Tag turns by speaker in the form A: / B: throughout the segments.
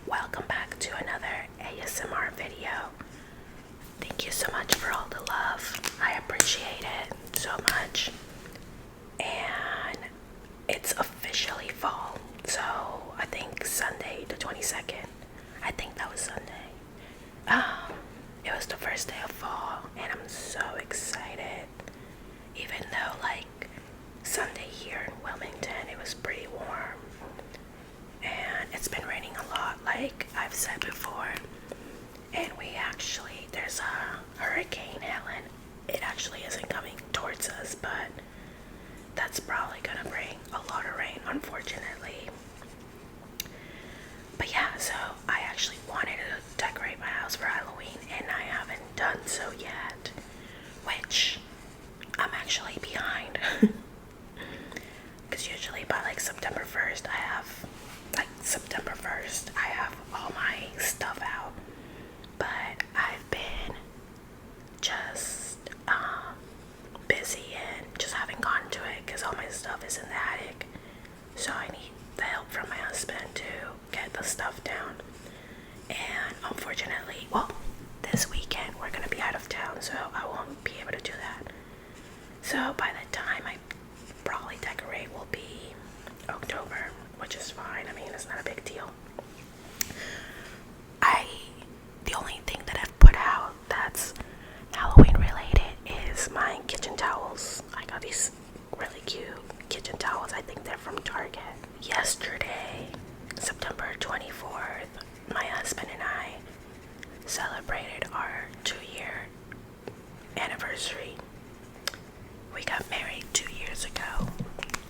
A: Welcome back to another ASMR video. Thank you so much for all the love. I appreciate it so much. And it's officially fall. So I think Sunday the 22nd. I think that was Sunday. It was the first day of fall and I'm so excited. Even though like Sunday here in Wilmington it was pretty warm. And it's been raining a lot like I've said before, and there's a hurricane Helen. It actually isn't coming towards us, but that's probably gonna bring a lot of rain, unfortunately. But yeah, so I actually wanted to decorate my house for Halloween and I haven't done so yet, which I'm actually behind. Because usually by like September 1st I have all my stuff out, but I've been just busy and just haven't gotten to it because all my stuff is in the attic, so I need the help from my husband to get the stuff down. And unfortunately, well, this weekend we're gonna be out of town, so I won't be able to do that. So by the time I probably decorate will be October, which is fine. I mean, it's not a big deal. The only thing that I've put out that's Halloween related is my kitchen towels. I got these really cute kitchen towels. I think they're from Target. Yesterday, September 24th, my husband and I celebrated our 2-year anniversary. We got married 2 years ago,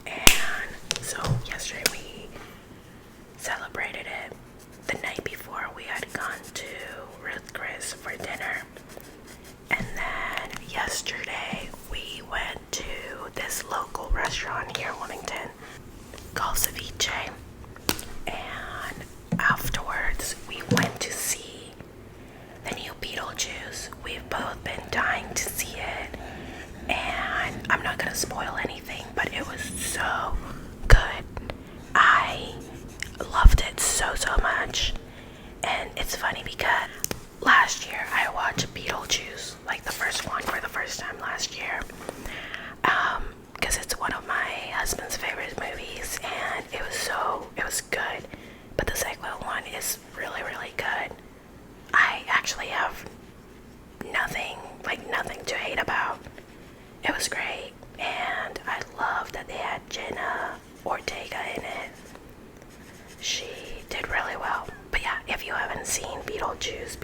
A: and so yesterday we celebrated it. The night before we had gone to Ruth Chris for dinner, and then yesterday we went to this local restaurant here in Wilmington called Ceviche, and afterwards we went to see the new Beetle Juice. We've both been dying to see it, and I'm not gonna spoil anything, but it was so good. I loved it so much. And it's funny because last year I watched Beetle Juice, like the first one for the first time last year, because it's one of my husband's favorite movies, and it was good. But the second one is really good. I actually have nothing to hate about. It was great, and I love that they had Jenna Ortega in it. She did really well. But yeah, if you haven't seen Beetle Juice,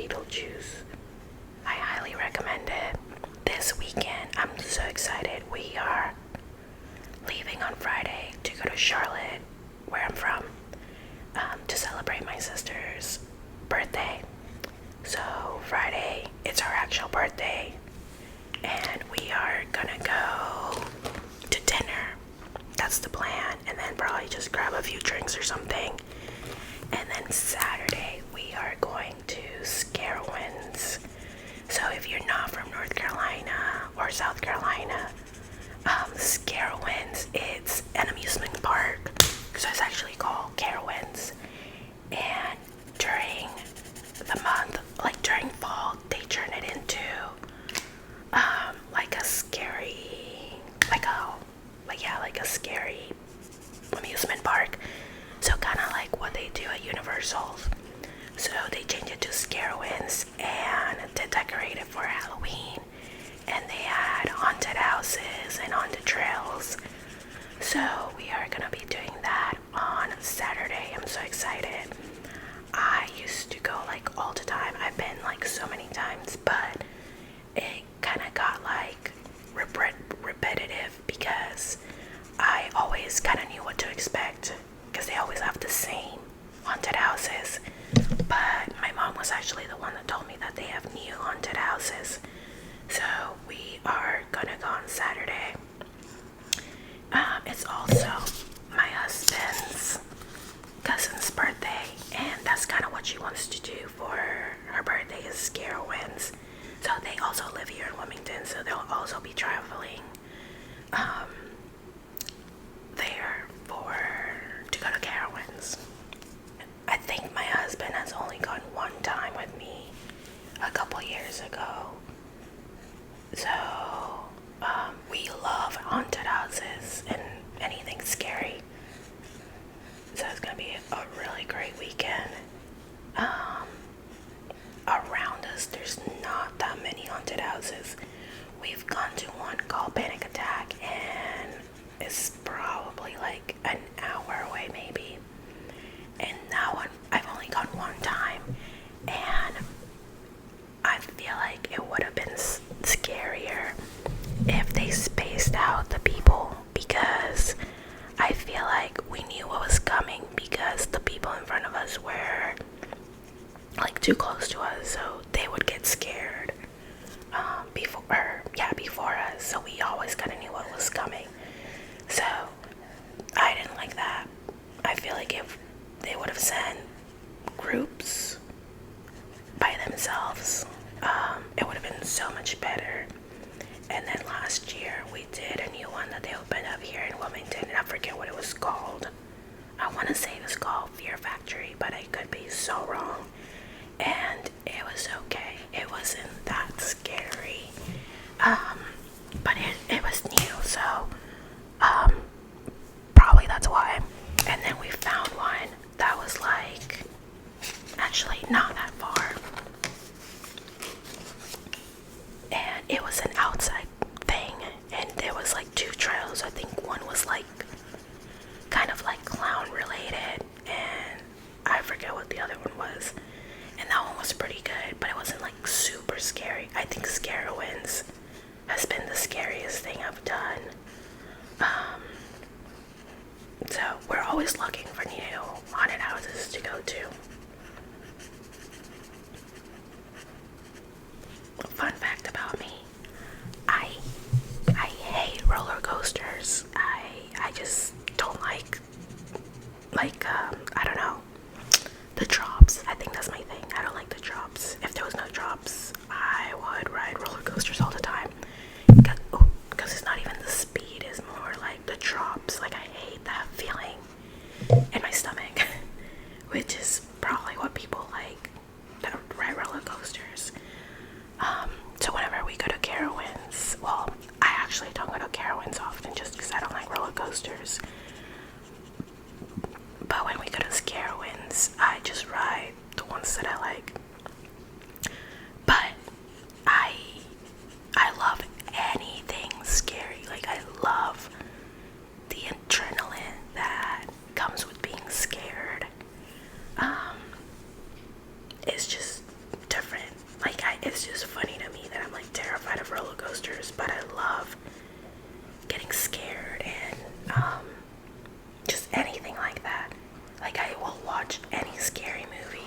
A: I highly recommend it. This weekend, I'm so excited. We are leaving on Friday to go to Charlotte, where I'm from, to celebrate my sister's birthday. So Friday, it's our actual birthday, and we are gonna go to dinner. That's the plan, and then probably just grab a few drinks or something. And then Saturday we are going to Scarowinds. So if you're not from North Carolina or South Carolina, Scarowinds, it's an amusement park. So it's actually called Carowinds. And during the month, like during fall, they turn it into like a scary amusement park. So kind of like what they do at Universal's. So they change it to Scarowinds, and they decorate it for Halloween, and they add haunted houses and haunted trails. So we are gonna be doing that on Saturday. I'm so excited. I used to go like all the time. I've been like so many times, but it kind of got like repetitive because I always kind of knew what to expect because they always have the same haunted houses. But my mom was actually the one that told me that they have new haunted houses. So we are gonna go on Saturday. It's also my husband's cousin's birthday, and that's kind of what she wants to do for her birthday is Scarowinds. So they also live here in Wilmington, so they'll also be traveling there to go to Carowinds. I think my husband has So we love haunted houses and anything scary. So it's gonna be a really great weekend. Around us, there's not that many haunted houses. We've gone to one called Panic Attack, and it's probably like an hour away, maybe. And that one, I've only gone one time, and I feel like it would have been scarier if they spaced out the people, because I feel like we knew what was coming because the people in front of us were like too close to us, so they would get scared before us, so we always kind of knew what was coming. So I didn't like that. I feel like if they would have sent groups by themselves, it would have been so much better. And then last year we did a new one that they opened up here in Wilmington, and I forget what it was called. I want to say it was called Fear Factory, but I could be so wrong. And it was okay. It wasn't that scary. But it was new, so probably that's why. And then we found one that was like actually not that far. And it was an outside thing, and there was like two trails. I think one was like kind of like clown related, and I forget what the other one was. And that one was pretty good, but it wasn't like super scary. I think Scarowinds has been the scariest thing I've done. So we're always looking for new haunted houses to go to. Fun fact about me, I hate roller coasters. I just don't like I don't know, the drops. I think that's my thing. I don't like the drops. If there was no drops, I would ride roller coasters all the time. Because it's not even the speed, it's more like the drops. Like I hate that feeling in my stomach, which is probably what people like that ride roller coasters. So whenever we go to Carowinds, well, I actually don't go to Carowinds often just because I don't like roller coasters. But when we go to Scarowinds, I just ride the ones that I like. But I love anything scary. Like I love the adrenaline that comes with being scared. It's just different. Like it's just funny to me that I'm like terrified of roller coasters, but I love getting scared and just anything like that. Like I will watch any scary movie,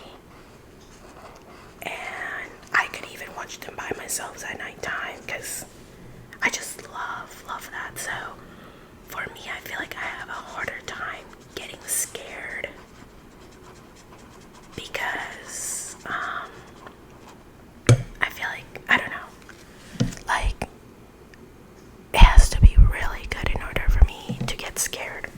A: and I could even watch them by myself at nighttime because I just love that. So for me, I feel like I have a harder time getting scared because I feel like, I don't know, like it has to be really good in order for me to get scared.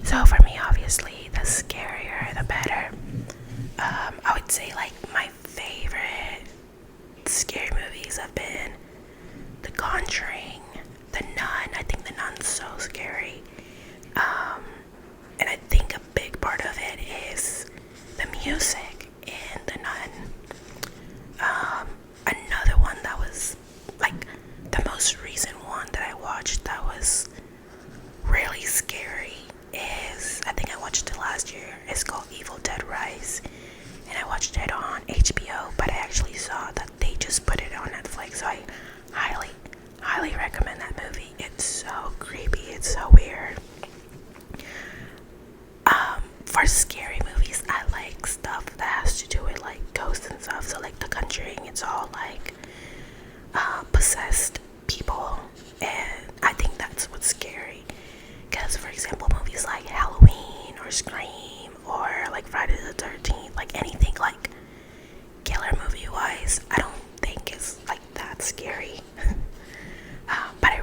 A: So for me, obviously, the scarier the better. I would say like my favorite scary movies have been The Conjuring, The Nun. I think The Nun's so scary. And I think a big part of it is the music in The Nun. Another one that was like the most recent one that I watched that was really scary is, I think I watched it last year. It's called Evil Dead Rise, and I watched it on HBO, but I actually saw that they just put it on Netflix, so I highly recommend that movie. It's so creepy, it's so weird. For scary movies, I like stuff that has to do with like ghosts and stuff. So like The Conjuring, it's all like possessed people, and I think that's what's scary. Because for example, movies like Halloween or Scream or like Friday the 13th, like anything like killer movie wise, I don't think it's like that scary. But I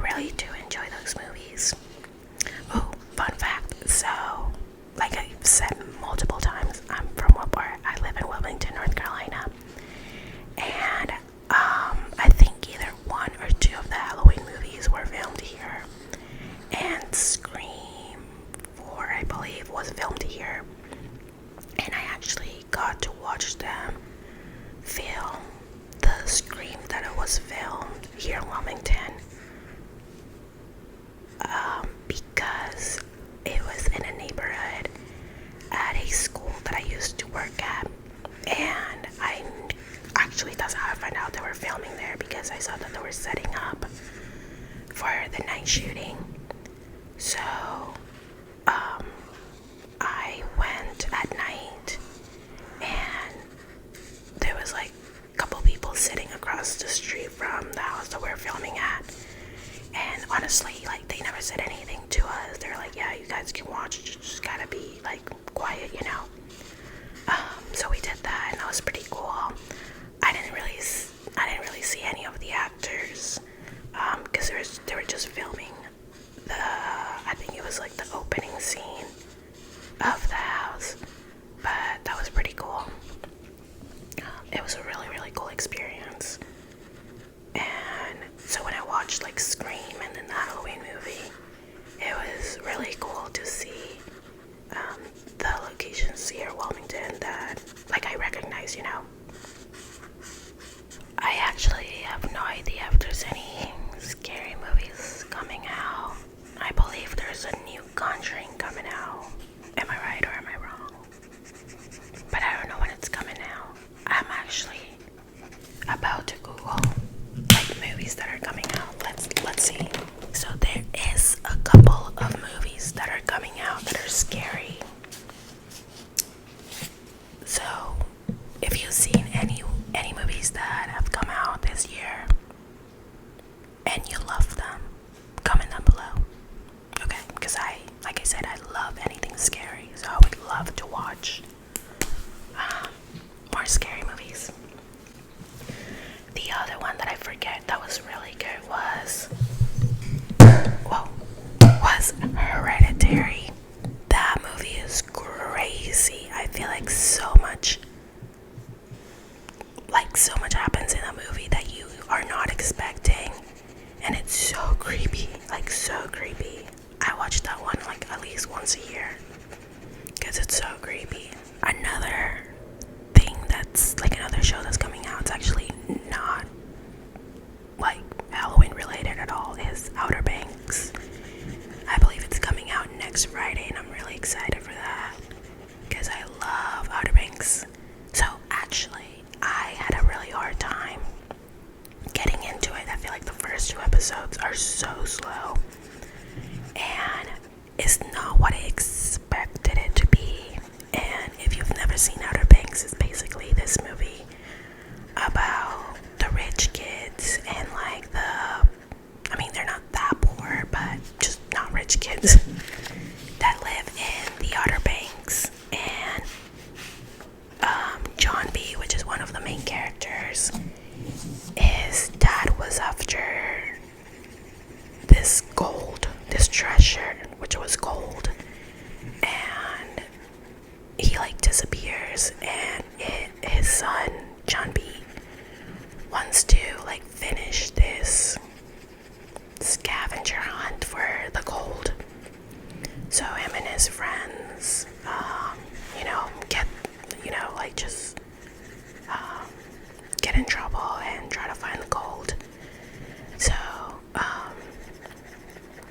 A: night shooting. So I went at night, and there was like a couple people sitting across the street from the house that we're filming at. And honestly, like, they never said anything to us. They're like, yeah, you guys can watch, you just gotta be like quiet, you know. So we did that, and that was pretty cool. I didn't really see any of the actors, because they were just filming I think it was like the opening scene of the house. But that was pretty cool. It was a really, really cool experience. And so when I watched like Scream and then the Halloween movie, it was really cool to see the locations here in Wilmington that like I recognize, you know. I actually have no idea if there's any scary movies coming out. I believe there's a new Conjuring coming out. Am I right or am I wrong? But I don't know when it's coming out. I'm actually about to Google like movies that are coming out. Let's see. So there is a couple of movies that are coming out that are scary. So if you've seen any movies that have come out this year and you love them, comment down below. Okay, because like I said, I love anything scary, so I would love to watch more scary movies. The other one that I forget that was really good was Hereditary. That movie is crazy. I feel like so much happens in that movie that you are not expecting, and it's so creepy, like so creepy. I watch that one like at least once a year because it's so creepy. Another thing that's like another show that's coming out, it's actually not like Halloween related at all, is Outer Banks. I believe it's coming out next Friday, and I'm really excited for that because I love Outer Banks. So actually, I had a really hard time getting into it. I feel like the first 2 episodes are so slow, and it's not what I expected it to be. And if you've never seen Outer Banks, it's basically this movie about the rich kids and like they're not that poor, but just not rich kids that live in the Outer Banks. And John B., which is one of the main characters, his dad was after this treasure, which was gold, and he like disappears, and his son John B. wants to like finish this scavenger hunt for the gold. So him and his friends get in trouble and try to find the gold. So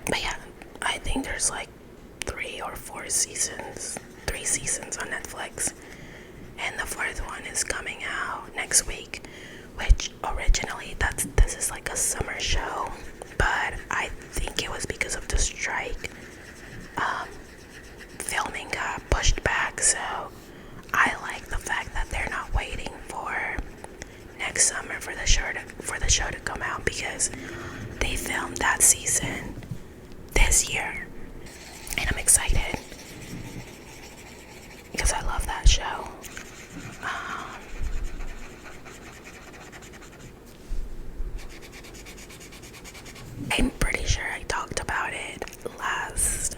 A: but yeah, I think there's like 3 or 4 seasons, 3 seasons on Netflix, and the 4th one is coming out next week, which originally this is like a summer show, but I think it was because of the strike, filming got pushed back. So I like the fact that they're not waiting for next summer for the show to come out, because they filmed that season this year, and I'm excited because I love that show. I'm pretty sure I talked about it last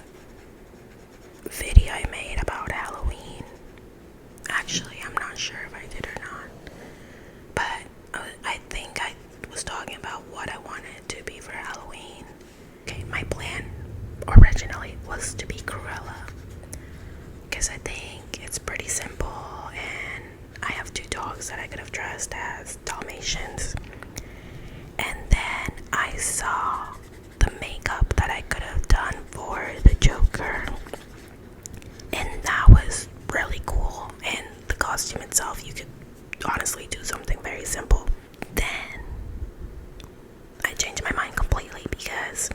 A: video I made about Halloween. Actually, I'm not sure if I did or not, but I think I was talking about what I wanted to be for Halloween. Okay, my plan originally was to be Cruella, because I think it's pretty simple, and I have 2 dogs that I could have dressed as Dalmatians. And then I saw the makeup that I could have done for the Joker, and that was really cool. And the costume itself, you could honestly do something very simple. Then I changed my mind completely, because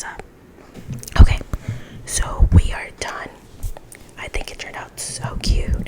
A: thumbs up. Okay, so we are done. I think it turned out so cute.